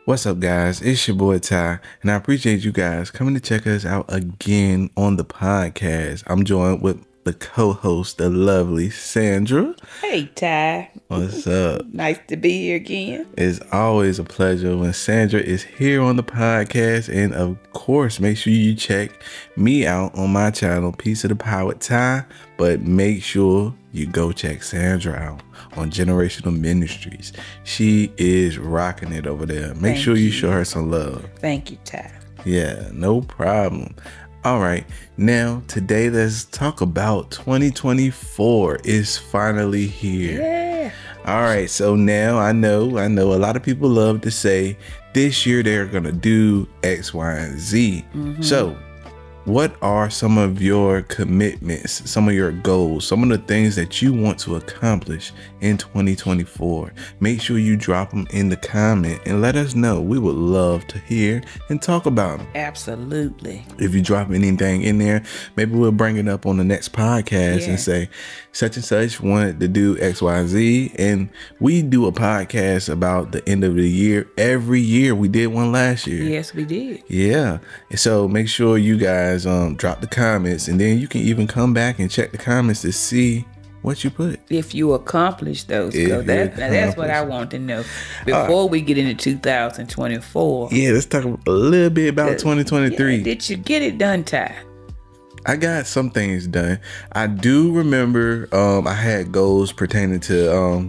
What's up, guys? It's your boy Ty, and I appreciate you guys coming to check us out again on the podcast. I'm joined with the co-host, the lovely Sandra. Hey, Ty. What's up? Nice to be here again. It's always a pleasure when Sandra is here on the podcast, and of course, make sure you check me out on my channel, Piece of the Pie with Ty. But make sure you go check Sandra out on Generational Ministries. She is rocking it over there. Make sure you show her some love. Thank you, Ty. Yeah, no problem. All right, now today let's talk about 2024 is finally here. Yeah. All right, so now I know a lot of people love to say this year they're gonna do X, Y, and Z. So what are some of your commitments, some of your goals, some of the things that you want to accomplish in 2024? Make sure you drop them in the comment and let us know. We would love to hear and talk about them. Absolutely. If you drop anything in there, maybe we'll bring it up on the next podcast and say such and such wanted to do X, Y, Z. And we do a podcast about the end of the year every year. We did one last year. Yes, we did. Yeah. So make sure you guys drop the comments, and then you can even come back and check the comments to see what you put. If you accomplish those goals. That's what I want to know. Before we get into 2024. Yeah, let's talk a little bit about 2023. Yeah, did you get it done, Ty? I got some things done. I do remember I had goals pertaining to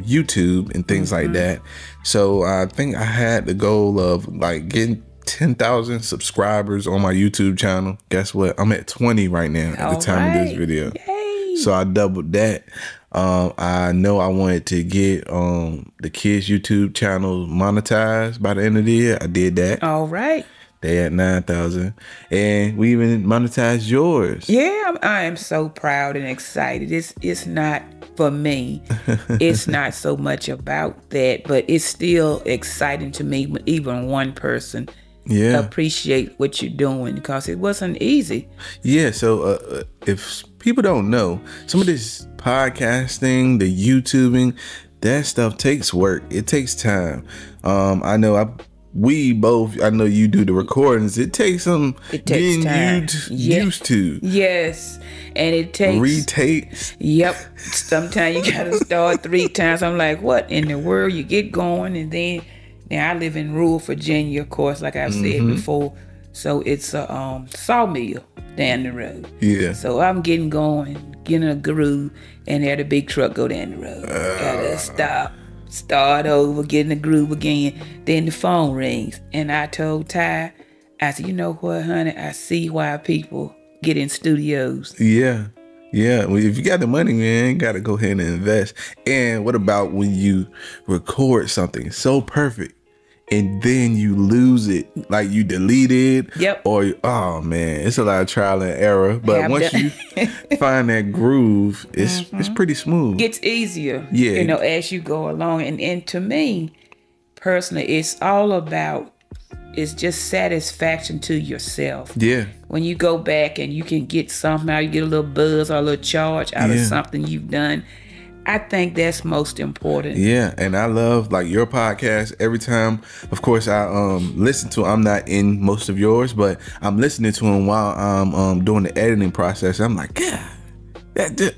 YouTube and things like that. So I think I had the goal of like getting 10,000 subscribers on my YouTube channel. Guess what? I'm at 20 right now at the time of this video. Yay. So I doubled that. I know I wanted to get the kids' YouTube channel monetized by the end of the year. I did that. All right. They had 9,000, and we even monetized yours. Yeah, I am so proud and excited. It's not for me. It's not so much about that, but it's still exciting to me when even one person appreciate what you're doing, because it wasn't easy. Yeah, so if people don't know, some of this podcasting, the YouTubing, that stuff takes work. It takes time. I know I know you do the recordings. It takes some getting time. Used to. Yes. And it takes retakes. Yep. Sometimes you gotta start 3 times. I'm like, what in the world? You get going, and then now I live in rural Virginia, of course, like I've said before. So it's a sawmill down the road. Yeah. So I'm getting going, getting a groove, and there the big truck go down the road. Gotta start over, get in the groove again. Then the phone rings, and I told Ty, I said, you know what, honey, I see why people get in studios. Yeah. Well, if you got the money, man, you got to go ahead and invest. And what about when you record something so perfect and then you lose it, like you delete it? Yep. Or, oh man, it's a lot of trial and error. But once you find that groove, it's pretty smooth. Gets easier, yeah, as you go along. And to me, personally, it's all about, it's just satisfaction to yourself. Yeah. When you go back and you can get something out, you get a little buzz or a little charge out of something you've done. I think that's most important. Yeah, and I love like your podcast. Every time, of course, I listen to. I'm not in most of yours, but I'm listening to them while I'm doing the editing process. I'm like, God,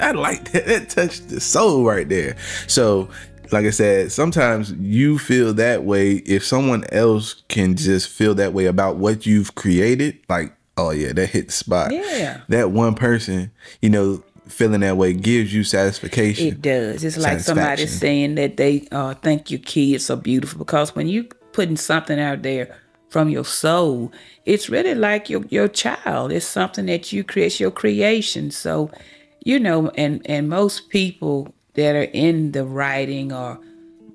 I like that. That touched the soul right there. So, like I said, sometimes you feel that way. If someone else can just feel that way about what you've created, like, oh yeah, that hit the spot. Yeah, that one person, feeling that way gives you satisfaction. It does. It's like somebody saying that they think your kids are beautiful, because when you putting something out there from your soul, it's really like your child. It's something that you create, your creation. So, and most people that are in the writing or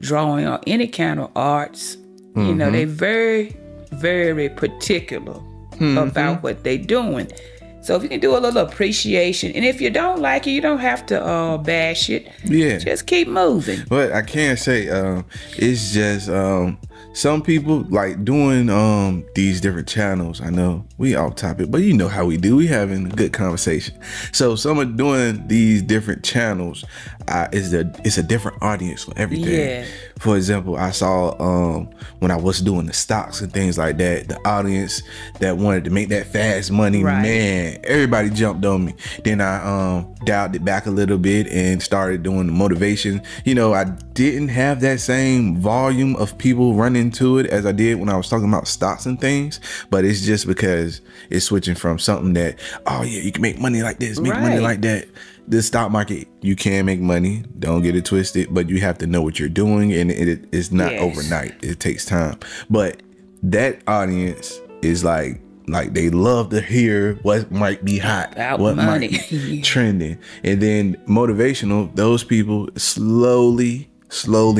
drawing or any kind of arts, they're very, very particular about what they're doing. So if you can do a little appreciation, and if you don't like it, you don't have to bash it. Yeah. Just keep moving. But I can say it's just some people like doing these different channels. I know we off topic, but you know how we do. We having a good conversation. So someone doing these different channels, it's a different audience for everything. Yeah. For example, I saw when I was doing the stocks and things like that, the audience that wanted to make that fast money, Right. man, everybody jumped on me. Then I dialed it back a little bit and started doing the motivation. You know, I didn't have that same volume of people running to it as I did when I was talking about stocks and things, but it's just because it's switching from something that, oh yeah, you can make money like this, make money Right. like that. The stock market, you can make money, don't get it twisted, but you have to know what you're doing, and it's not Yes. overnight. It takes time. But that audience is like they love to hear what might be hot, About what money. might be trending. And then motivational, those people slowly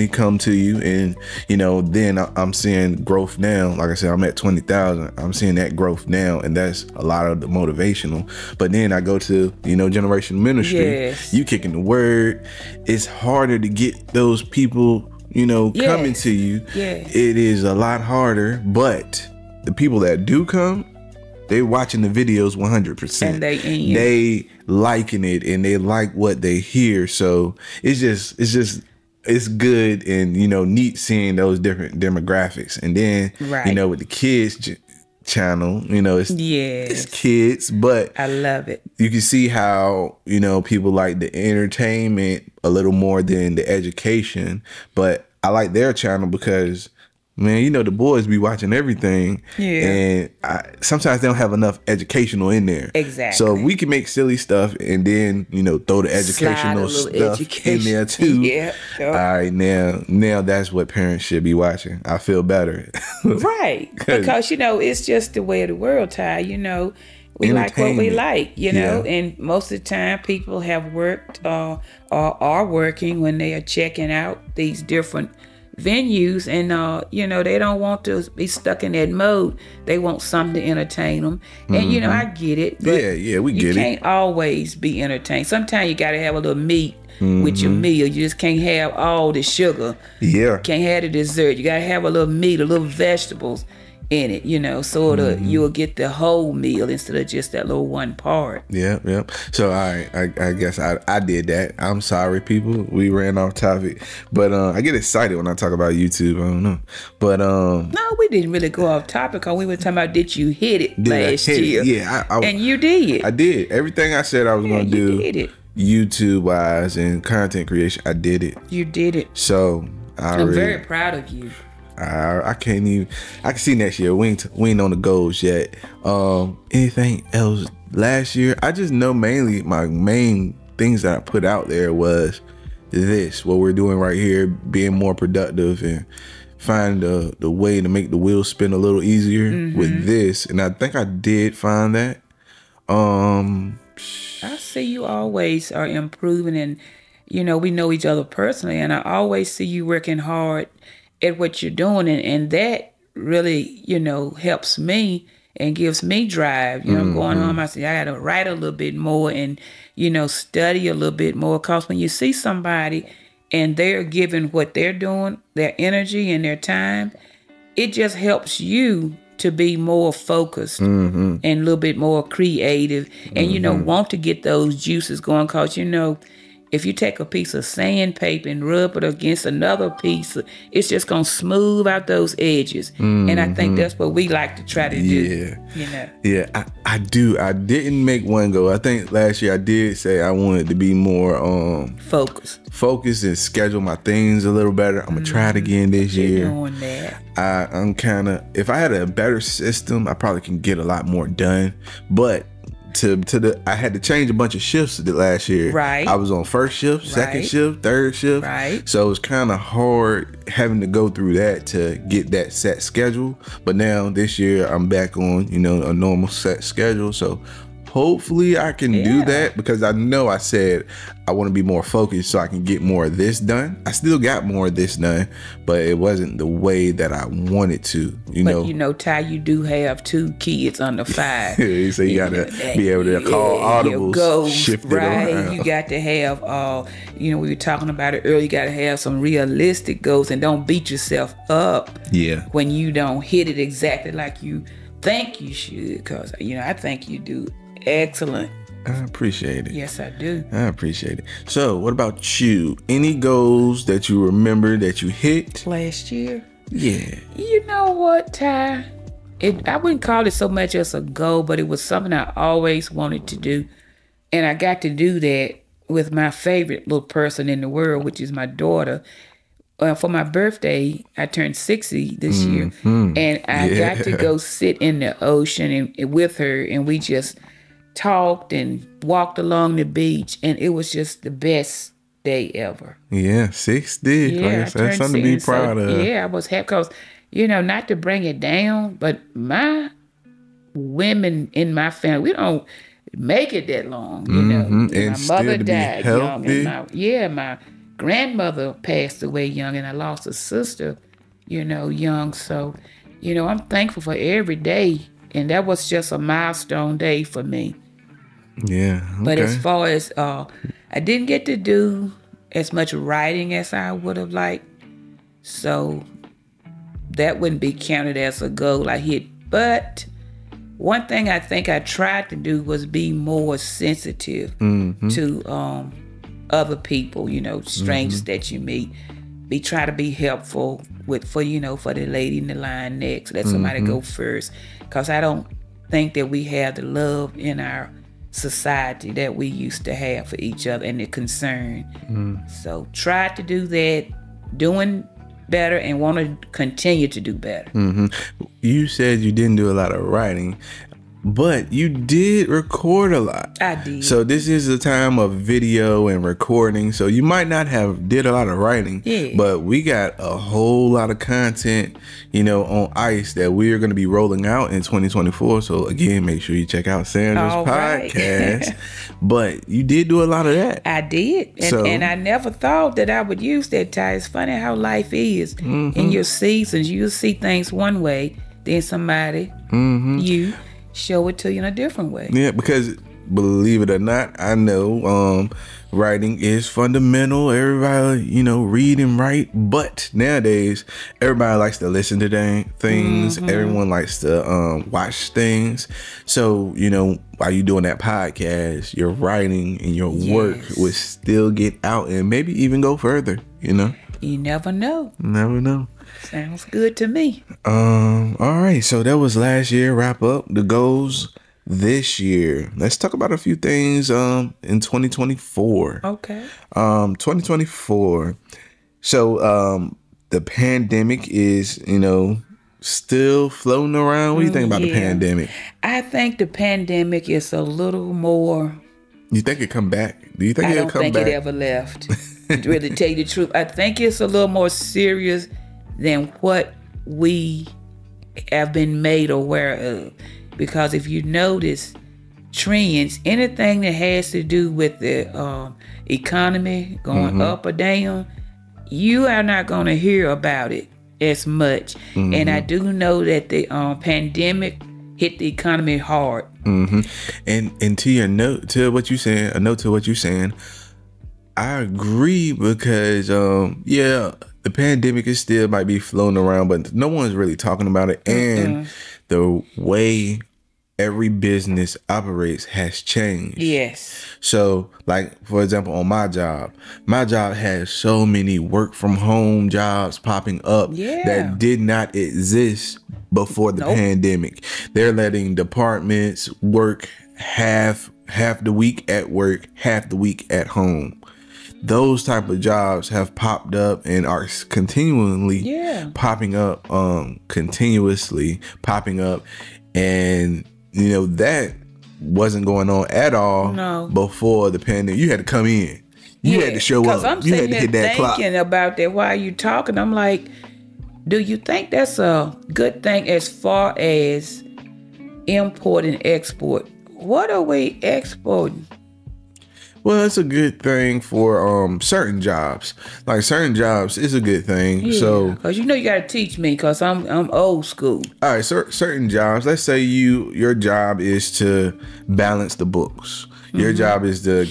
come to you, and you know, then I'm seeing growth now. Like I said, I'm at 20,000. I'm seeing that growth now, and that's a lot of the motivational. But then I go to, you know, Generation Ministry. Yes. You kicking the word. It's harder to get those people, you know, Yes. coming to you. Yes. It is a lot harder, but the people that do come, they watching the videos 100%. And they in. They liking it, and they like what they hear. So it's good and, you know, neat seeing those different demographics. And then, Right. you know, with the kids channel, you know, it's Yes. kids, but I love it. you can see how, you know, people like the entertainment a little more than the education. But I like their channel because, man, you know, the boys be watching everything. Yeah. And sometimes they don't have enough educational in there. Exactly. So we can make silly stuff and then, you know, throw the Slide a educational little stuff in there too. Yeah. All right, now that's what parents should be watching. I feel better. Right. Because, you know, it's just the way of the world, Ty. You know, we like what we Entertainment. like, you know, Yeah. and most of the time people have worked or are working when they are checking out these different venues, and you know, they don't want to be stuck in that mode. They want something to entertain them, and you know, I get it. But Yeah, we you get it. can't always be entertained. Sometimes you got to have a little meat with your meal. You just can't have all the sugar. Yeah. Can't have the dessert. You got to have a little meat, a little vegetables in it, you know, so you'll get the whole meal instead of just that little one part. Yeah. So I guess I did that. I'm sorry, people. We ran off topic, but I get excited when I talk about YouTube. I don't know, but No, we didn't really go off topic because we were talking about did you hit it did I last hit it? year? Yeah, And you did. I did everything I said I was gonna you do. did it. YouTube wise and content creation, I did it. You did it. So I'm very proud of you. I can't even. I can see next year. We ain't on the goals yet. Anything else? Last year, I just know mainly my main things that I put out there was this. What we're doing right here, being more productive and find the way to make the wheels spin a little easier with this. And I think I did find that. I see you always are improving, and you know, we know each other personally, and I always see you working hard at what you're doing, and that really, you know, helps me and gives me drive. You know, I'm going home, I say I gotta write a little bit more and, you know, study a little bit more, because when you see somebody and they're giving what they're doing, their energy and their time, it just helps you to be more focused and a little bit more creative, and you know, want to get those juices going, because you know, if you take a piece of sandpaper and rub it against another piece, it's just gonna smooth out those edges. And I think that's what we like to try to do. Yeah. You know. Yeah, I do. I didn't make one go. I think last year I did say I wanted to be more focused and schedule my things a little better. I'm gonna try it again this year. Doing that. I'm kind of, if I had a better system, I probably can get a lot more done. But I had to change a bunch of shifts last year. Right. I was on first shift, second Right. shift, third shift. Right. So it was kind of hard having to go through that to get that set schedule. But now this year I'm back on, you know, a normal set schedule. So hopefully I can do that, because I know I said I want to be more focused so I can get more of this done. I still got more of this done, but it wasn't the way that I wanted to, But you know, Ty, you do have 2 kids under 5. So you got to be able to call audibles, goals, shift it right? around. You got to have, we were talking about it earlier, you got to have some realistic goals, and don't beat yourself up when you don't hit it exactly like you think you should, because, I think you do excellent. I appreciate it. Yes, I do. I appreciate it. So, what about you? Any goals that you remember that you hit last year? Yeah. You know what, Ty? I wouldn't call it so much as a goal, but it was something I always wanted to do. And I got to do that with my favorite little person in the world, which is my daughter. For my birthday, I turned 60 this year. And I got to go sit in the ocean and with her, and we just talked and walked along the beach, and it was just the best day ever. Yeah, 60. Yeah, that's something to be proud of. Yeah, I was happy because, not to bring it down, but my women in my family, we don't make it that long, And my mother died young, and my grandmother passed away young, and I lost a sister, young. So, I'm thankful for every day, and that was just a milestone day for me. Yeah. Okay. But as far as I didn't get to do as much writing as I would have liked, so that wouldn't be counted as a goal I hit. But one thing I think I tried to do was be more sensitive to other people, strangers that you meet. Try to be helpful for the lady in the line next. Let somebody go first, because I don't think that we have the love in our society that we used to have for each other and the concern. So try to do that, doing better, and want to continue to do better. You said you didn't do a lot of writing, but you did record a lot. I did. So this is a time of video and recording. So you might not have did a lot of writing, but we got a whole lot of content, on ice that we are going to be rolling out in 2024. So again, make sure you check out Sandra's podcast. But you did do a lot of that. I did. And I never thought that I would use that, Ty. It's funny how life is. In your seasons, you'll see things one way, then somebody, you show it to you in a different way. Yeah, because believe it or not, I know writing is fundamental. Everybody, read and write. But nowadays, everybody likes to listen to things. Everyone likes to watch things. So, while you're doing that podcast, your writing and your work would still get out and maybe even go further, You never know. Never know. Sounds good to me. All right. So that was last year. Wrap up the goals this year. Let's talk about a few things in 2024. Okay. 2024. So the pandemic is, still floating around. What do you think about the pandemic? I think the pandemic is a little more. You think it come back? Do you think it'll come back? I don't think it ever left. To really tell you the truth, I think it's a little more serious than what we have been made aware of. Because if you notice trends, anything that has to do with the economy going up or down, you are not going to hear about it as much. And I do know that the pandemic hit the economy hard. And to your note, to what you're saying, a note to what you're saying, I agree, because the pandemic is still might be floating around, but no one's really talking about it. And the way every business operates has changed. Yes. So, like, for example, on my job has so many work from home jobs popping up that did not exist before the pandemic. They're letting departments work half the week at work, half the week at home. Those type of jobs have popped up and are continually popping up, continuously popping up. And, that wasn't going on at all before the pandemic. You had to come in. You had to show up. You had to hit that clock. I'm thinking about that while you talking. I'm like, do you think that's a good thing as far as import and export? what are we exporting? Well, it's a good thing for certain jobs. Like certain jobs is a good thing. Yeah, so because you got to teach me because I'm old school. All right, certain jobs. Let's say your job is to balance the books. Your job is to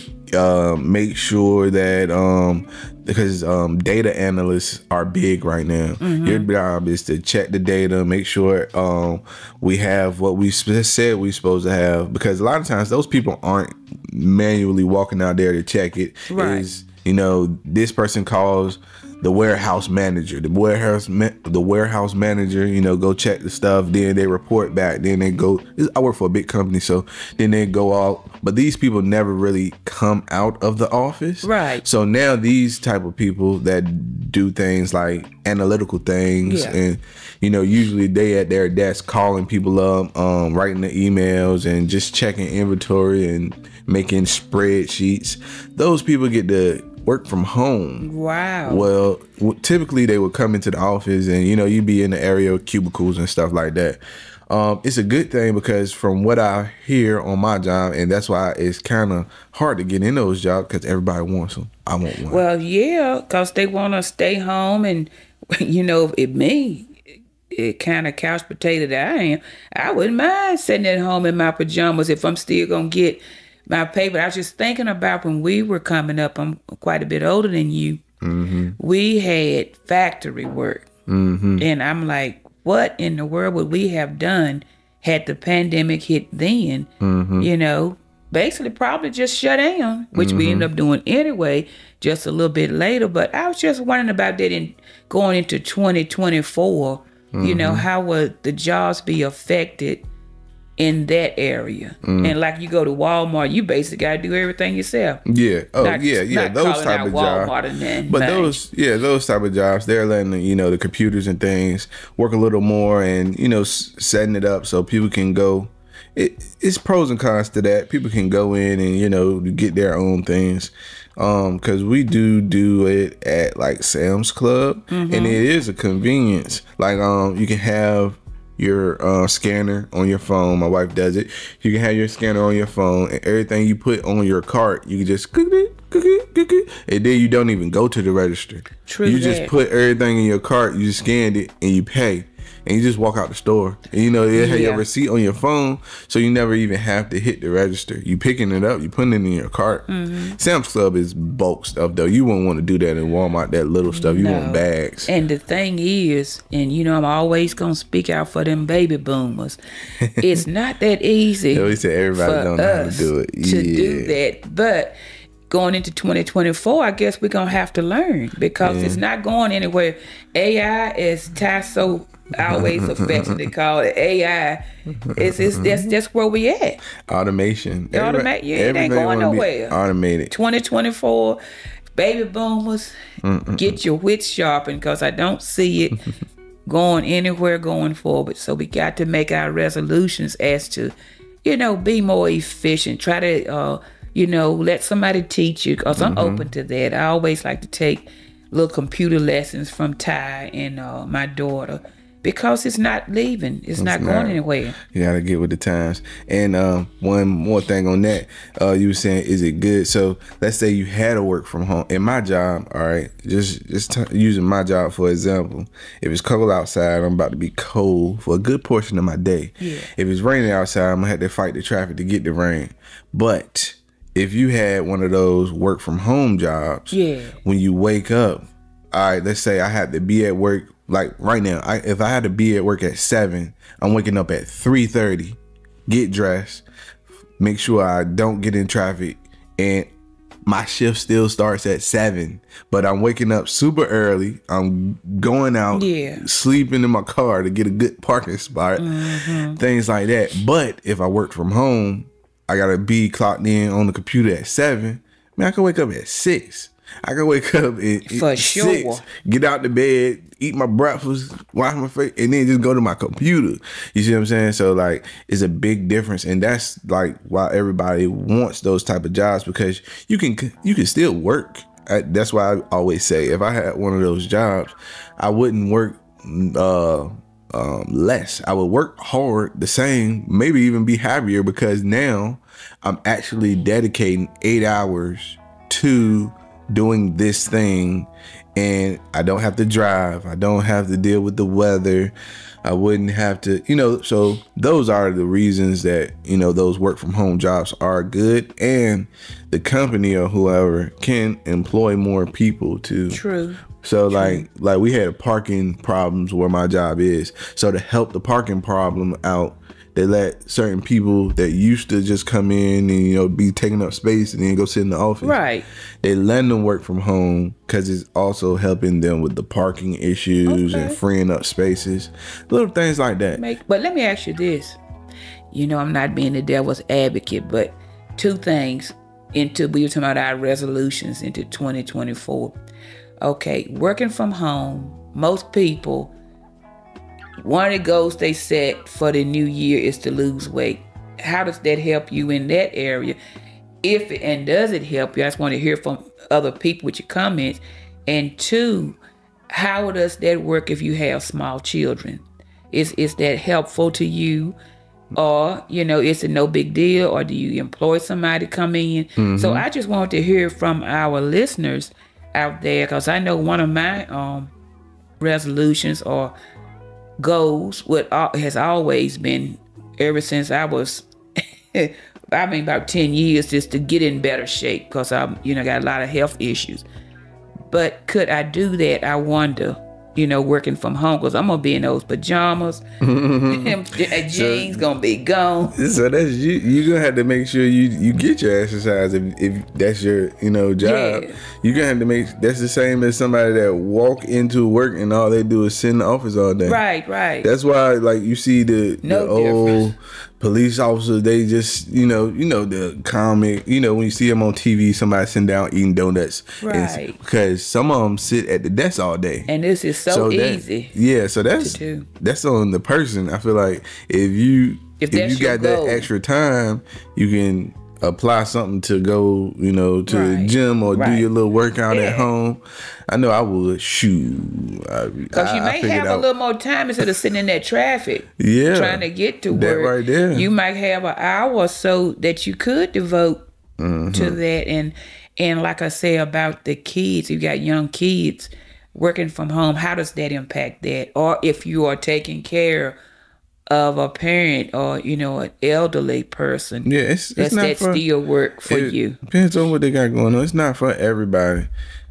make sure that because data analysts are big right now. Your job is to check the data, make sure we have what we said we're supposed to have. Because a lot of times those people aren't manually walking out there to check it. Right. Is, this person calls the warehouse manager. The warehouse manager, go check the stuff. Then they report back. Then they go. I work for a big company, so then they go out. But these people never really come out of the office. Right. So now these type of people that do things like analytical things, and usually they at their desk calling people up, writing the emails, and just checking inventory and making spreadsheets. Those people get to work from home. Wow. Well, typically they would come into the office and, you'd be in the area of cubicles and stuff like that. It's a good thing because from what I hear on my job, and that's why it's kind of hard to get in those jobs because everybody wants them. I want one. Well, yeah, because they want to stay home and, it kind of couch potato that I am, I wouldn't mind sitting at home in my pajamas if I'm still going to get my paper. I was just thinking about when we were coming up, I'm quite a bit older than you. We had factory work. And I'm like, what in the world would we have done had the pandemic hit then? Basically probably just shut down, which we ended up doing anyway, just a little bit later. But I was just wondering about that going into 2024, how would the jobs be affected in that area? And like you go to Walmart, you basically got to do everything yourself. Yeah. Oh, Not those type of jobs. But those type of jobs, they're letting the computers and things work a little more, and setting it up so people can go. It's pros and cons to that. People can go in and get their own things. Because we do it at like Sam's Club, and it is a convenience. Like you can have your scanner on your phone. My wife does it. You can have your scanner on your phone, and everything you put on your cart, you can just and then you don't even go to the register. True. You just put everything in your cart, you scanned it, and you pay. And you just walk out the store. And they have your receipt on your phone, so you never even have to hit the register. You picking it up, you putting it in your cart. Sam's Club is bulk stuff, though. You won't want to do that in Walmart, that little stuff. You want bags. And the thing is, and I'm always going to speak out for them baby boomers, it's not that easy. We said everybody don't know how to do it. To do that. But going into 2024, I guess we're going to have to learn because it's not going anywhere. AI, as Tasso always affectionately call it, AI, that's where we at. Automation. It ain't going nowhere. Automated. 2024, baby boomers, get your wits sharpened because I don't see it going anywhere going forward. So we got to make our resolutions as to, be more efficient. Try to, let somebody teach you because I'm open to that. I always like to take little computer lessons from Ty and my daughter. Because it's not leaving. It's not going anywhere. You got to get with the times. And one more thing on that. You were saying, is it good? So let's say you had to work from home. In my job, all right, just using my job for example, if it's cold outside, I'm about to be cold for a good portion of my day. Yeah. If it's raining outside, I'm going to have to fight the traffic to get the rain. But if you had one of those work from home jobs, when you wake up, all right, let's say I had to be at work. Like right now, if I had to be at work at 7, I'm waking up at 3:30, get dressed, make sure I don't get in traffic, and my shift still starts at 7. But I'm waking up super early. I'm going out, sleeping in my car to get a good parking spot, things like that. But if I work from home, I gotta be clocked in on the computer at 7. Man, I can wake up at 6. I can wake up at 6, get out the bed, eat my breakfast, wash my face, and then just go to my computer. You see what I'm saying? So like, it's a big difference, and that's like why everybody wants those type of jobs, because you can still work. That's why I always say if I had one of those jobs, I wouldn't work less. I would work hard the same, maybe even be happier, because now I'm actually dedicating 8 hours to doing this thing, and I don't have to drive. I don't have to deal with the weather. I wouldn't have to, so those are the reasons that, those work from home jobs are good, and the company or whoever can employ more people too. True. So like we had parking problems where my job is. So to help the parking problem out, they let certain people that used to just come in and, be taking up space and then go sit in the office. Right. They let them work from home because it's also helping them with the parking issues and freeing up spaces. Little things like that. But let me ask you this. I'm not being the devil's advocate, but two things we were talking about our resolutions into 2024. Okay, working from home, most people, one of the goals they set for the new year is to lose weight. How does that help you in that area? Does it help you? I just want to hear from other people with your comments. And two, how does that work if you have small children? Is that helpful to you? Or, is it no big deal? Or do you employ somebody to come in? Mm-hmm. So I just want to hear from our listeners out there, because I know one of my resolutions or goals has always been, ever since I was about 10 years, just to get in better shape, because I got a lot of health issues. But could I do that? I wonder, working from home, because I'm gonna be in those pajamas. Jeans gonna be gone. So that's you gonna have to make sure you get your exercise if that's your job. Yeah. You're gonna have to that's the same as somebody that walk into work and all they do is sit in the office all day. Right. That's why you see the old police officers, they just the comic, when you see them on TV, somebody sitting down eating donuts, right? Because some of them sit at the desk all day, and this is so easy. So that's on the person. I feel like if you got that extra time, you can apply something to go, to the gym or do your little workout at home. I know I would. Because you may have a little more time instead of sitting in that traffic. Yeah. Trying to get to work. Right there. You might have an hour or so that you could devote to that. And like I say about the kids, you got young kids working from home, how does that impact that? Or if you are taking care of a parent or an elderly person, it's not still work for you. Depends on what they got going on. It's not for everybody.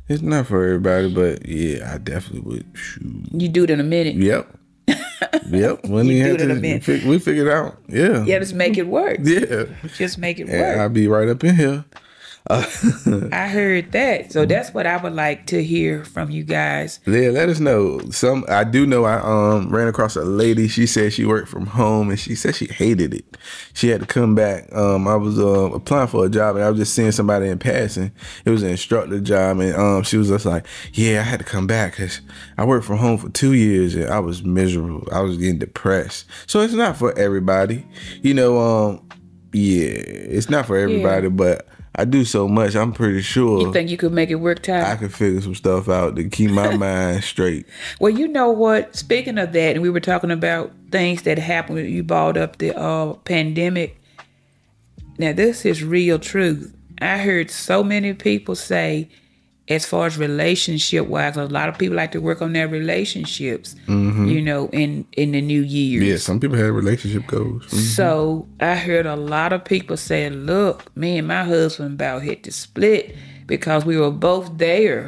But yeah, I definitely would. You do it in a minute. Yep. When we figured it out. Yeah, just make it work. Just make it work. I'll be right up in here. I heard that, so that's what I would like to hear from you guys. Yeah, let us know. I do know I ran across a lady. She said she worked from home and she said she hated it. She had to come back. I was applying for a job and I was just seeing somebody in passing. It was an instructor job, and she was just like, "Yeah, I had to come back because I worked from home for 2 years and I was miserable. I was getting depressed." So it's not for everybody, it's not for everybody, but I do so much, I'm pretty sure. You think you could make it work, Ty? I could figure some stuff out to keep my mind straight. Well, you know what? Speaking of that, and we were talking about things that happened. You brought up the pandemic. Now, this is real truth. I heard so many people say, as far as relationship-wise, a lot of people like to work on their relationships, in the new year. Yeah, some people have relationship goals. Mm-hmm. So I heard a lot of people say, look, me and my husband about hit the split because we were both there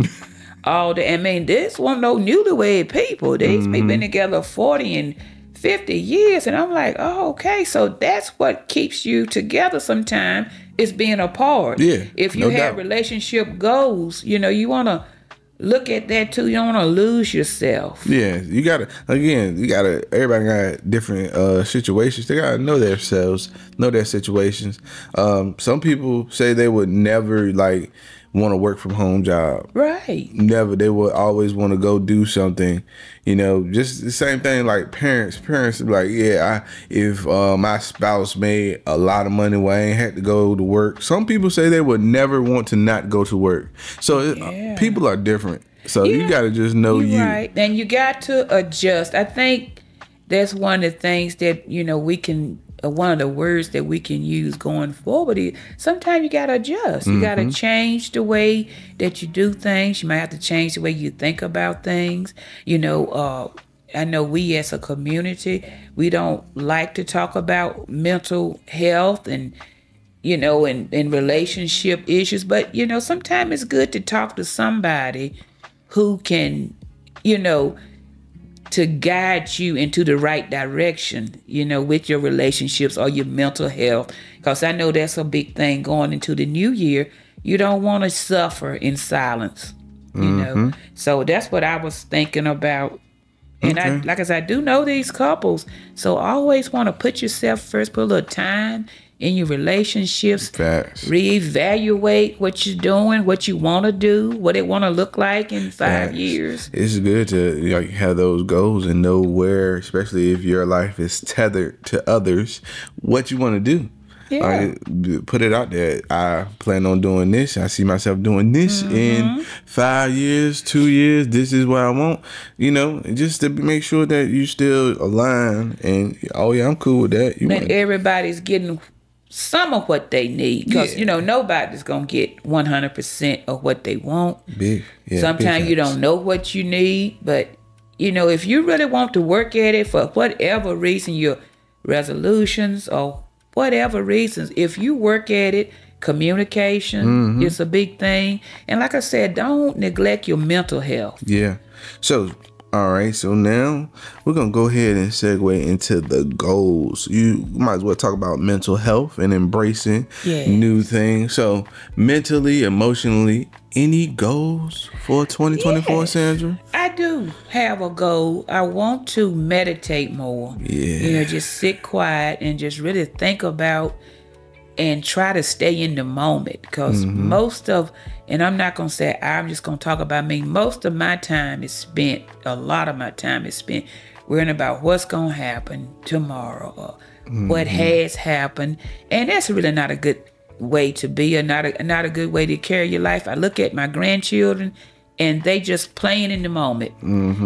all day. I mean, this wasn't no newlywed people. These people been together 40 and 50 years. And I'm like, oh, okay. So that's what keeps you together sometimes, is being apart. Yeah. If you have relationship goals, you want to look at that too. You don't want to lose yourself. Yeah. Everybody got different situations. They got to know themselves, know their situations. Some people say they would never want to work from home job. Right. Never. They would always want to go do something. Just the same thing like parents. Parents are like, if my spouse made a lot of money where I ain't had to go to work. Some people say they would never want to not go to work. So people are different. So you got to just know you. Right. And you got to adjust. I think that's one of the things that, you know, we can, one of the words that we can use going forward is sometimes you got to adjust. You got to change the way that you do things. You might have to change the way you think about things. You know, I know we as a community, we don't like to talk about mental health and, you know, and relationship issues. But, you know, sometimes it's good to talk to somebody who can, you know, to guide you into the right direction, you know, with your relationships or your mental health. Because I know that's a big thing going into the new year. You don't want to suffer in silence, you know. So that's what I was thinking about. And I, like I said, I do know these couples. So always want to put yourself first, put a little time in your relationships. Facts. Reevaluate what you're doing, what you want to do, what it want to look like in 5 years. It's good to like have those goals and know where, especially if your life is tethered to others, what you want to do. Yeah. Put it out there. I plan on doing this. I see myself doing this in 5 years, 2 years. This is what I want. You know, just to make sure that you still align. And oh yeah, I'm cool with that. And everybody's getting some of what they need, because you know nobody's gonna get 100% of what they want. Sometimes you don't know what you need, but you know, if you really want to work at it for whatever reason, your resolutions or whatever reasons, if you work at it, communication is a big thing. And like I said, don't neglect your mental health. Yeah. So all right, so now we're going to go ahead and segue into the goals. You might as well talk about mental health and embracing new things. So mentally, emotionally, any goals for 2024, Sandra? I do have a goal. I want to meditate more. You know, just sit quiet and just really think about and try to stay in the moment, because most of, and I'm not going to say, I'm just going to talk about me. Most of my time is spent, a lot of my time is spent worrying about what's going to happen tomorrow or what has happened. And that's really not a good way to be, or not a good way to carry your life. I look at my grandchildren and they just playing in the moment.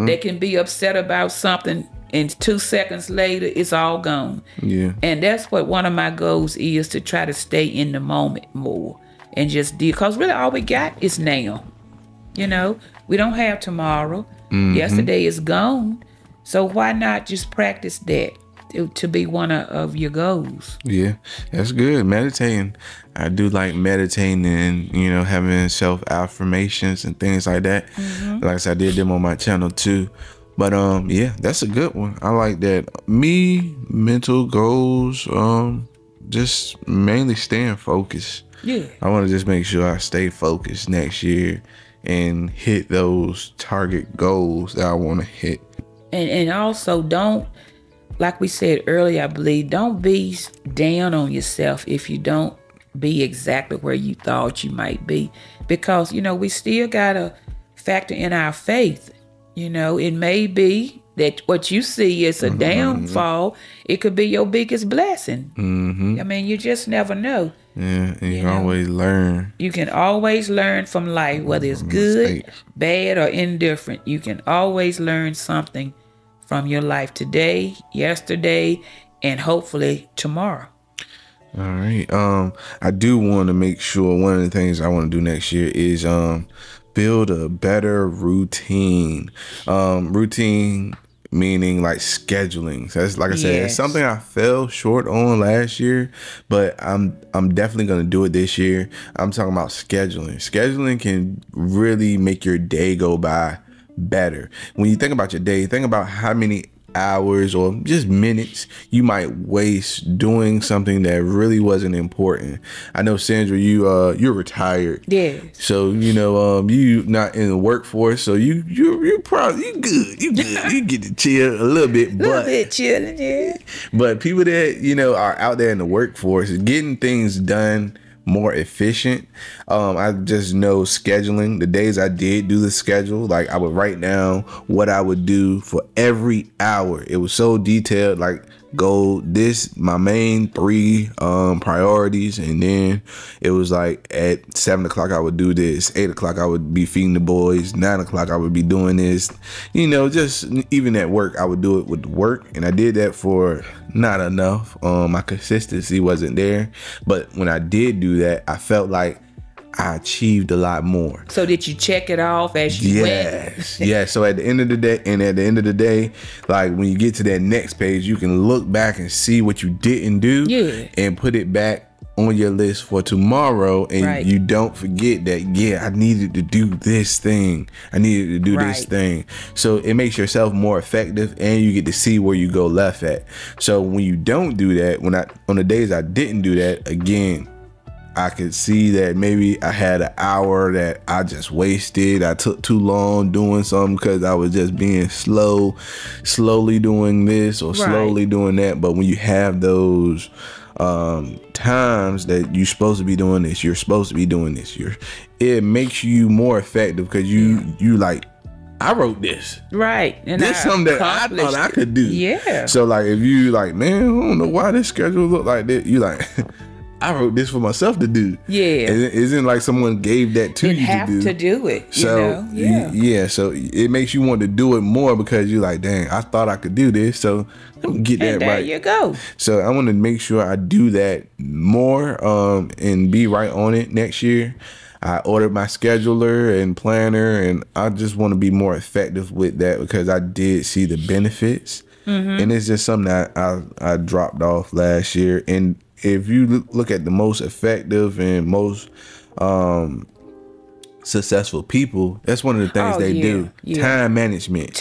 They can be upset about something and 2 seconds later, it's all gone. And that's what one of my goals is, to try to stay in the moment more and just deal. Because really all we got is now. You know, we don't have tomorrow. Yesterday is gone. So why not just practice that to be one of your goals? Yeah, that's good. Meditating. I do like meditating and, you know, having self-affirmations and things like that. Like I said, I did them on my channel too. But yeah, that's a good one. I like that. Me, mental goals, just mainly staying focused. I want to just make sure I stay focused next year and hit those target goals that I want to hit. And also don't, like we said earlier, I believe, don't be down on yourself if you don't be exactly where you thought you might be. Because, you know, we still got to factor in our faith. You know, it may be that what you see is a downfall. It could be your biggest blessing. I mean, you just never know. Yeah, and you can always learn. You can always learn from life, whether it's good, bad, or indifferent. You can always learn something from your life today, yesterday, and hopefully tomorrow. All right. I do want to make sure one of the things I want to do next year is build a better routine. Routine meaning like scheduling. So that's, like I said, it's something I fell short on last year, but I'm definitely gonna do it this year. I'm talking about scheduling. Scheduling can really make your day go by better. When you think about your day, think about how many hours or just minutes you might waste doing something that really wasn't important. I know, Sandra, you're retired. So you know, you not in the workforce, so you're probably good. You get to chill a little bit, chilling, But people that, you know, are out there in the workforce getting things done more efficient. I just know scheduling. The days I did do the schedule, like I would write down what I would do for every hour. It was so detailed. Like my main 3 priorities, and then it was like at 7 o'clock I would do this, 8 o'clock I would be feeding the boys, 9 o'clock I would be doing this, just even at work I would do it with work. And I did that for not enough. My consistency wasn't there, but when I did do that, I felt like I achieved a lot more. So did you check it off as you went? Yeah. So at the end of the day, like when you get to that next page, you can look back and see what you didn't do, and put it back on your list for tomorrow, and you don't forget that, I needed to do this thing. This thing. So it makes yourself more effective, and you get to see where you go left at. So when you don't do that, on the days I didn't do that, again, I could see that maybe I had an hour that I just wasted. I took too long doing something because I was just being slowly doing this or slowly doing that. But when you have those times that you're supposed to be doing this, it makes you more effective, because you like, I wrote this. Right. And this is something that I thought I could do. Yeah. So like, if you like, man, I don't know why this schedule look like this, you like, I wrote this for myself to do. Yeah. It isn't like someone gave that to you to do. Have to do it. So so it makes you want to do it more, because you're like, dang, I thought I could do this, so let me get that right. There you go. So I want to make sure I do that more, and be right on it next year. I ordered my scheduler and planner, and I just want to be more effective with that, because I did see the benefits. And it's just something that I dropped off last year. And if you look at the most effective and most successful people, that's one of the things they do. Time management.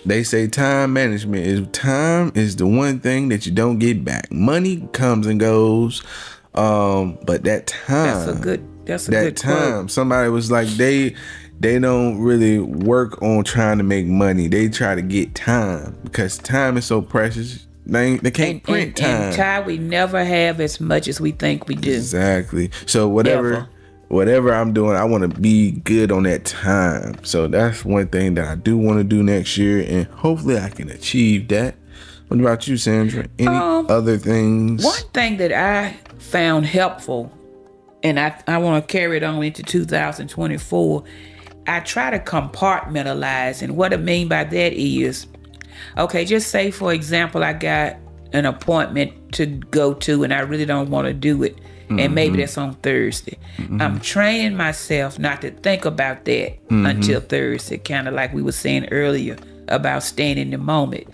They say time management is the one thing that you don't get back. Money comes and goes, but that time. That's a good time. Quote. Somebody was like, they don't really work on trying to make money. They try to get time, because time is so precious. They can't print time. And time we never have as much as we think we do. Exactly. So whatever I'm doing, I want to be good on that time. So that's one thing that I do want to do next year, and hopefully I can achieve that. What about you, Sandra? Any other things? One thing that I found helpful, and I want to carry it on into 2024, I try to compartmentalize. And what I mean by that is, okay, just say, for example, I got an appointment to go to and I really don't want to do it. And maybe that's on Thursday. I'm training myself not to think about that until Thursday, kind of like we were saying earlier about staying in the moment.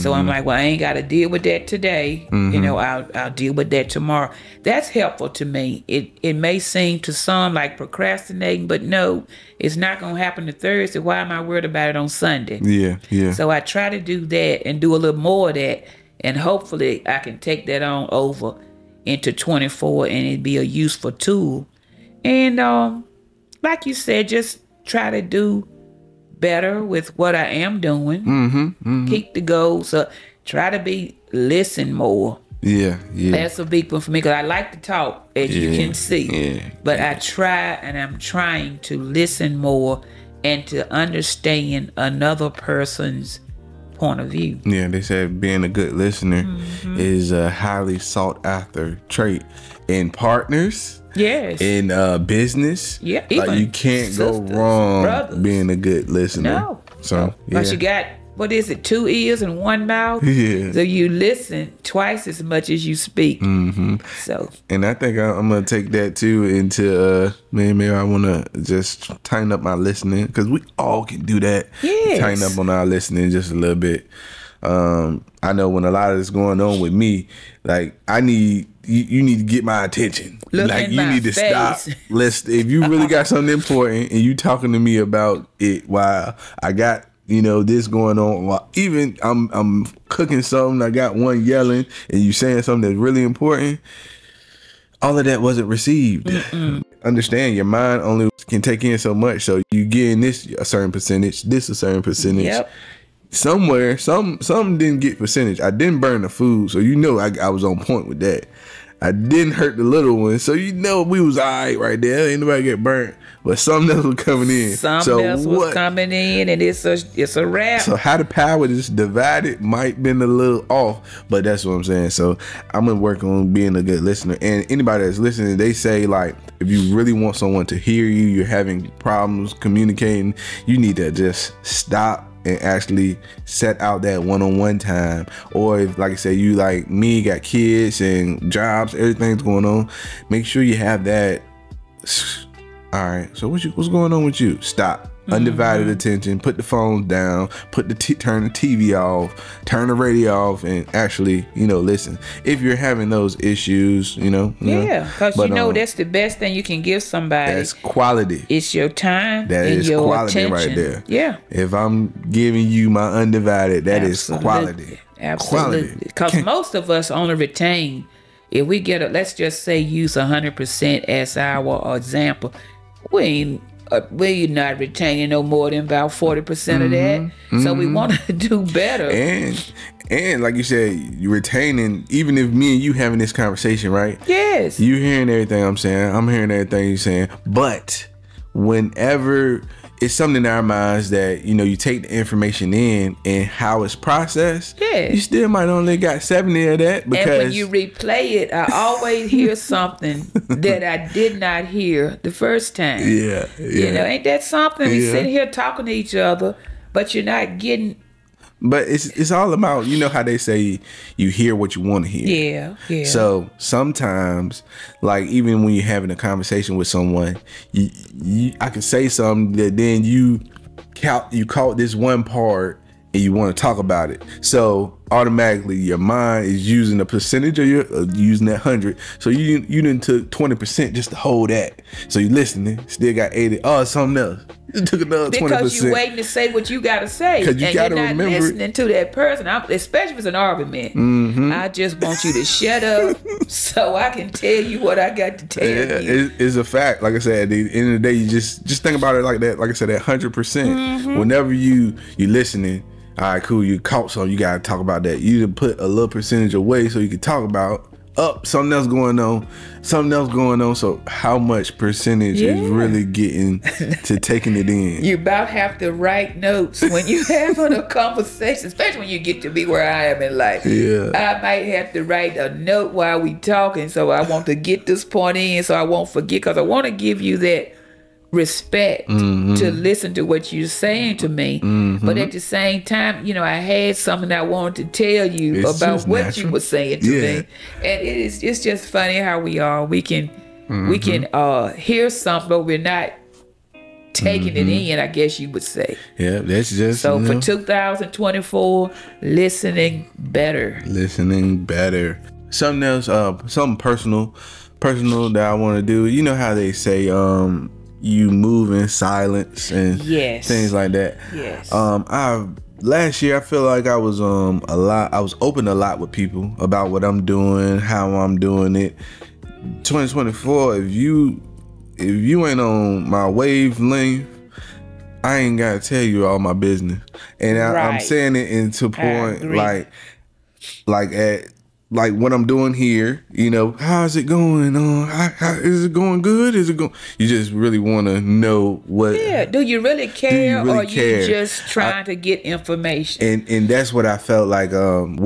So I'm like, well, I ain't got to deal with that today. I'll deal with that tomorrow. That's helpful to me. It may seem to some like procrastinating, but no, it's not going to happen to Thursday. Why am I worried about it on Sunday? Yeah. So I try to do that and do a little more of that, and hopefully I can take that on over into 24, and it'd be a useful tool. And like you said, just try to do better with what I am doing. Keep the goals up. Try to listen more. Yeah. That's a big one for me, because I like to talk, as you can see. But I try, and I'm trying to listen more and to understand another person's point of view. Yeah, they said being a good listener is a highly sought after trait in partners. Yes. In business. Yeah. Like you can't go wrong being a good listener. No. So but you got, what is it, 2 ears and 1 mouth? Yeah. So you listen twice as much as you speak. So. And I think I'm gonna take that too into maybe I wanna just tighten up my listening, because we all can do that. Yes. Tighten up on our listening just a little bit. I know when a lot of this going on with me, like you need to get my attention. Look like in you my need to face. stop. If you really got something important and you talking to me about it while I got this going on, while even I'm cooking something, I got one yelling, and you saying something that's really important, all of that wasn't received. Understand, your mind only can take in so much, so you getting this a certain percentage, this a certain percentage. Yep. Somewhere, some didn't get percentage. I didn't burn the food, so I was on point with that. I didn't hurt the little one. So we was all right there. Ain't nobody get burnt. But something else was coming in. Something else was coming in, and it's a wrap. So how the power is divided might been a little off, but that's what I'm saying. So I'm gonna work on being a good listener. And anybody that's listening, they say like, if you really want someone to hear you, you're having problems communicating, you need to just stop and actually set out that one-on-one time. Or if, like I say, you like me, got kids and jobs, everything's going on, make sure you have that. All right, so what's going on with you? Stop. Undivided attention. Put the phone down. Turn the TV off. Turn the radio off, and actually, listen. If you're having those issues, yeah, because that's the best thing you can give somebody. That's quality. It's your time. That and is your quality attention. right there. Yeah. If I'm giving you my undivided, that is quality. Absolutely. Because most of us only retain. If we let's just say use 100% as our example, we're not retaining no more than about 40% of that. So we want to do better. And like you said, you're retaining, even if me and you having this conversation, right? Yes. You hearing everything I'm saying. I'm hearing everything you're saying. But whenever it's something in our minds that, you take the information in and how it's processed, you still might only got 70 of that. Because and when you replay it, I always hear something that I did not hear the first time. Yeah. Ain't that something? We sit here talking to each other, but you're not getting... But it's all about, how they say you hear what you want to hear. Yeah. So sometimes, like even when you're having a conversation with someone, I can say something that then you caught this one part and you want to talk about it. So automatically your mind is using a percentage of using that 100. So you done took 20% just to hold that. So you listening, still got 80. Oh, something else. You took another 20%. Because you waiting to say what you got to say. Because you got to remember. You're not listening to that person, especially if it's an argument. I just want you to shut up so I can tell you what I got to tell you. It's a fact. Like I said, at the end of the day, you just think about it like that. Like I said, that 100%. Whenever you listening, all right, cool, you caught something, you got to talk about that. You need to put a little percentage away so you can talk about something else going on. So how much percentage is really getting to taking it in? You about have to write notes when you having a conversation, especially when you get to be where I am in life. Yeah. I might have to write a note while we talking, so I want to get this point in so I won't forget, because I want to give you that respect to listen to what you're saying to me. But at the same time, I had something I wanted to tell you about what natural. You were saying to me. And it's just funny how we are. We can hear something, but we're not taking it in, I guess you would say. Yeah, that's just so for 2024, listening better. Something else, something personal that I want to do. You know how they say you move in silence and things like that. Yes. Last year I feel like I was open a lot with people about what I'm doing, how I'm doing it. 2024, if you ain't on my wavelength, I ain't gotta tell you all my business. And I'm saying it into point like what I'm doing here, how's it going on? How is it going good? Is it going? You just really want to know what. Yeah. Do you really care, or you just trying to get information? And that's what I felt like. I'm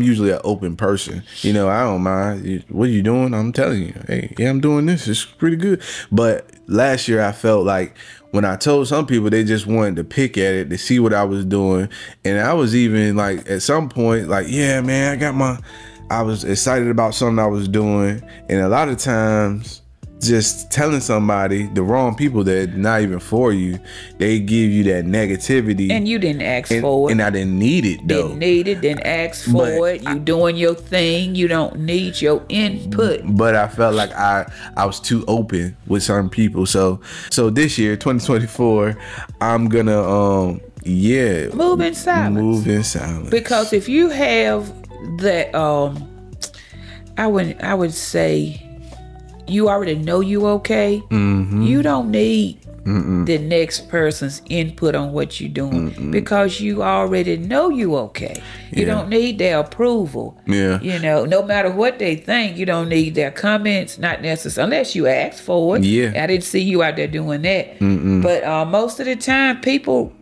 usually an open person. I don't mind. What are you doing? I'm telling you. Hey, yeah, I'm doing this. It's pretty good. But last year I felt like, when I told some people, they just wanted to pick at it to see what I was doing. And I was even like, at some point, like, yeah, man, I was excited about something I was doing. And a lot of times, just telling somebody, the wrong people that not even for you, they give you that negativity. And you didn't ask for it. And I didn't need it, though. Didn't ask for it. You doing your thing. You don't need your input. But I felt like I was too open with certain people. So this year, 2024, I'm gonna move in silence. Because if you have that, I would say, you already know you okay. You don't need the next person's input on what you're doing because you already know you okay. You don't need their approval. Yeah. You know, no matter what they think, you don't need their comments, not necessarily, unless you ask for it. Yeah. I didn't see you out there doing that. But most of the time, people,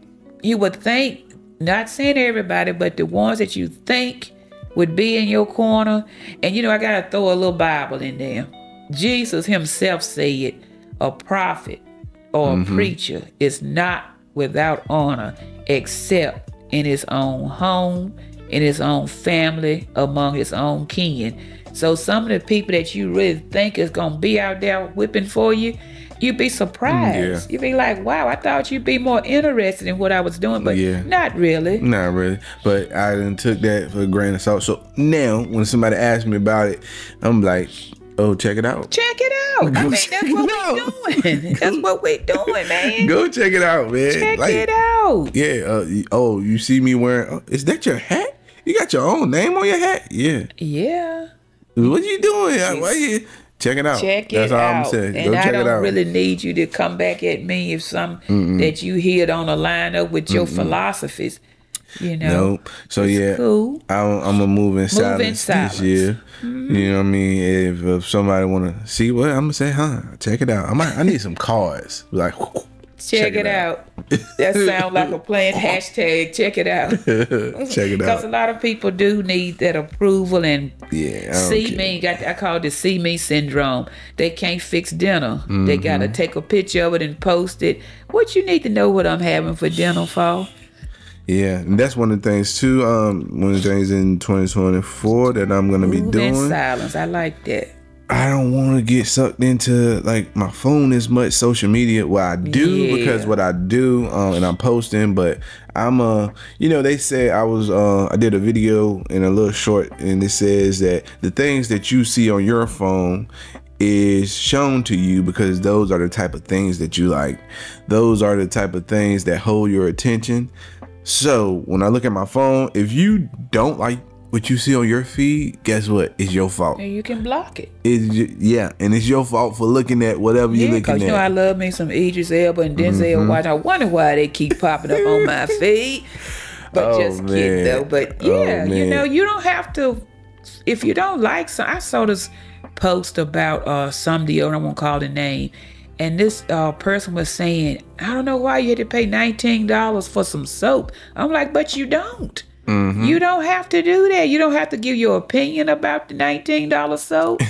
you would think, not saying everybody, but the ones that you think would be in your corner. And, you know, I got to throw a little Bible in there. Jesus himself said, a prophet or a preacher is not without honor except in his own home, in his own family, among his own kin. So some of the people that you really think is going to be out there whipping for you, you'd be surprised. You'd be like, wow, I thought you'd be more interested in what I was doing, but not really. Not really. But I done took that for a grain of salt. So now when somebody asks me about it, I'm like, oh, check it out. Check it out. I mean, that's what we're doing. That's what we're doing, man. Go check it out, man. Check it out. Yeah. You see me wearing, is that your hat? You got your own name on your hat? Yeah. Yeah. What you doing? Why you... Check it out. That's all I'm saying. And I don't really need you to come back at me if some that you hear don't line up with your philosophies. You know. Nope. So it's cool. I'm gonna move in silence this year. You know what I mean? If somebody wanna see what I'm gonna say, check it out. I need some cards. Like check it out. That sounds like a plan. Hashtag check it out. Check it out. Because a lot of people do need that approval and see me. I call it the see me syndrome. They can't fix dinner. They gotta take a picture of it and post it. What you need to know what I'm having for dinner for? Yeah, and that's one of the things too. One of the things in 2024 that I'm gonna be doing. In silence. I like that. I don't want to get sucked into like my phone as much social media. Well, I do because what I do and I'm posting, but I'm they say I did a video in a little short and it says that the things that you see on your phone is shown to you because those are the type of things that you like. Those are the type of things that hold your attention. So when I look at my phone, if you don't like what you see on your feed, guess what? It's your fault. And you can block it. And it's your fault for looking at whatever you're looking at. You know, I love me some Idris Elba and Denzel Washington. I wonder why they keep popping up on my feed. But kidding though. But you know, you don't have to. If you don't like some, I saw this post about some deodorant. I won't call the name. And this person was saying, I don't know why you had to pay $19 for some soap. I'm like, but you don't. You don't have to do that. You don't have to give your opinion about the $19 soap.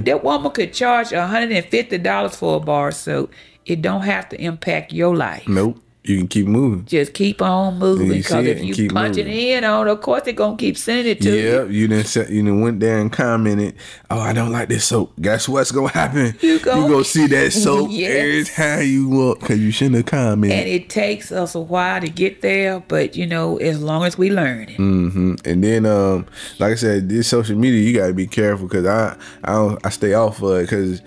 That woman could charge $150 for a bar of soap. It don't have to impact your life. Nope. You can keep moving. Just keep on moving because if you punching in on it, of course they're going to keep sending it to you. You done went there and commented, oh, I don't like this soap. Guess what's going to happen? You go see that soap every time you walk because you shouldn't have commented. And it takes us a while to get there, but, you know, as long as we learn it. And then, like I said, this social media, you got to be careful because I stay off of it because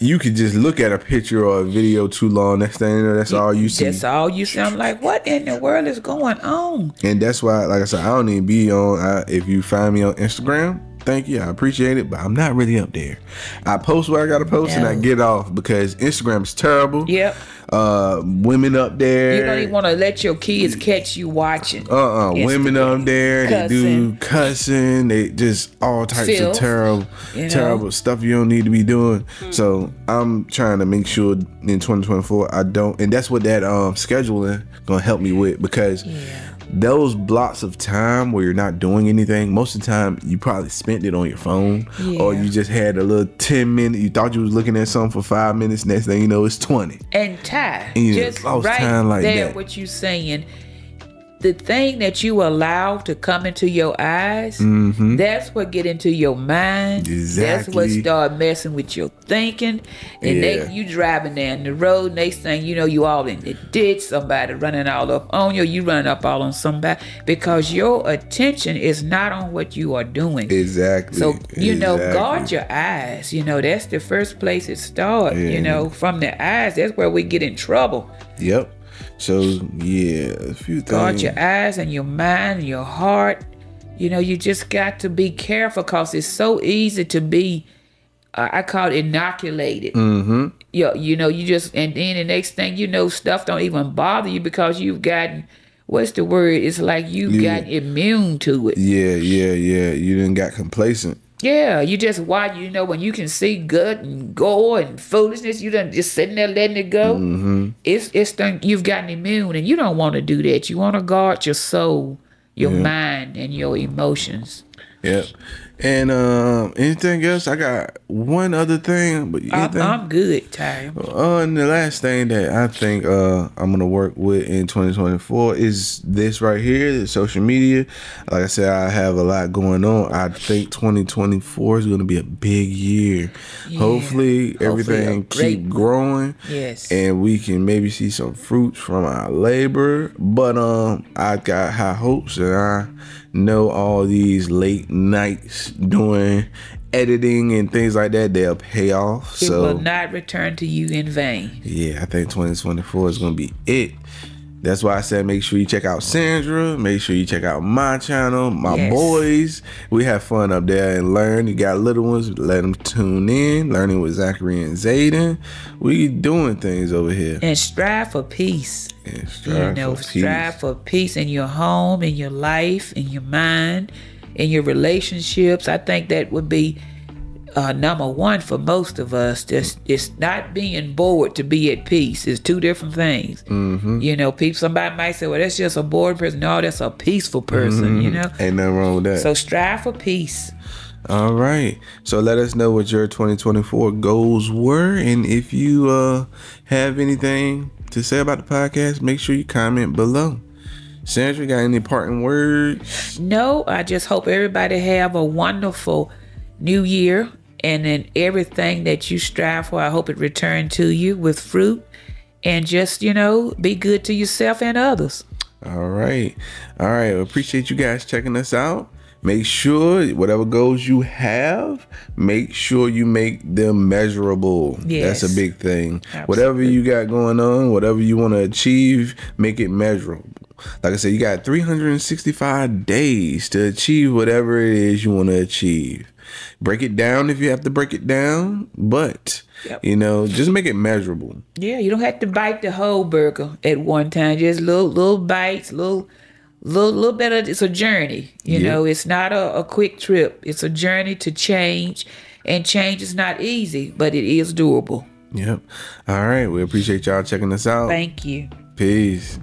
you could just look at a picture or a video too long. Next thing you know, that's all you see. That's all you see. I'm like, what in the world is going on? And that's why, like I said, I don't even be on. If you find me on Instagram, thank you. I appreciate it, but I'm not really up there. I post what I got to post and I get off because Instagram is terrible. Yep. Women up there. You don't even want to let your kids catch you watching. Women up there. Cussing. They do cussing. They just all types of terrible stuff you don't need to be doing. So I'm trying to make sure in 2024 I don't. And that's what that scheduling gonna help me with because those blocks of time where you're not doing anything, most of the time you probably spent it on your phone or you just had a little 10 minutes. You thought you was looking at something for 5 minutes. Next thing you know, it's 20. And time. Just right time like there, that. What you saying. The thing that you allow to come into your eyes, that's what get into your mind. Exactly. That's what start messing with your thinking. And you driving down the road, next thing you know, you all in the ditch, somebody running all up on you, you running up all on somebody because your attention is not on what you are doing. Exactly. So, you know, guard your eyes. You know, that's the first place it starts. You know, from the eyes, that's where we get in trouble. Yep. So, a few things. Guard your eyes and your mind and your heart. You know, you just got to be careful because it's so easy to be, I call it inoculated you know, you just, and then the next thing you know, stuff don't even bother you because you've gotten, what's the word? It's like you've gotten immune to it. Yeah. You didn't got complacent. Yeah, you just watch, you know, when you can see gut and gore and foolishness, you done just sitting there letting it go. It's you've gotten immune, and you don't want to do that. You want to guard your soul, your mind, and your emotions. Yep. And anything else? I got one other thing, but I'm good, Ty. And the last thing that I think I'm gonna work with in 2024 is this right here, the social media. Like I said, I have a lot going on. I think 2024 is gonna be a big year. Yeah. Hopefully everything keep growing. Yes. And we can maybe see some fruits from our labor. But I got high hopes, and I know all these late nights doing editing and things like that, they'll pay off. It will not return to you in vain. Yeah, I think 2024 is going to be it. That's why I said make sure you check out Sandra. Make sure you check out my channel, my boys. We have fun up there and learn. You got little ones, let them tune in. Learning with Zachary and Zayden. We doing things over here. And strive for peace. Strive for peace in your home, in your life, in your mind, in your relationships. I think that would be number one for most of us. It's not being bored to be at peace. It's two different things. You know, somebody might say, well, that's just a bored person. No, that's a peaceful person, you know. Ain't nothing wrong with that. So strive for peace. All right. So let us know what your 2024 goals were. And if you have anything to say about the podcast, make sure you comment below. Sandra, got any parting words? No, I just hope everybody have a wonderful new year. And then everything that you strive for, I hope it return to you with fruit. And just, you know, be good to yourself and others. All right. Well, appreciate you guys checking us out. Make sure whatever goals you have, make sure you make them measurable. Yes. That's a big thing. Absolutely. Whatever you got going on, whatever you want to achieve, make it measurable. Like I said, you got 365 days to achieve whatever it is you want to achieve. Break it down if you have to break it down, but you know, just make it measurable. Yeah, you don't have to bite the whole burger at one time. Just little bites, little bit of. It's a journey. You know, it's not a quick trip. It's a journey to change, and change is not easy, but it is doable. Yep. All right. We appreciate y'all checking us out. Thank you. Peace.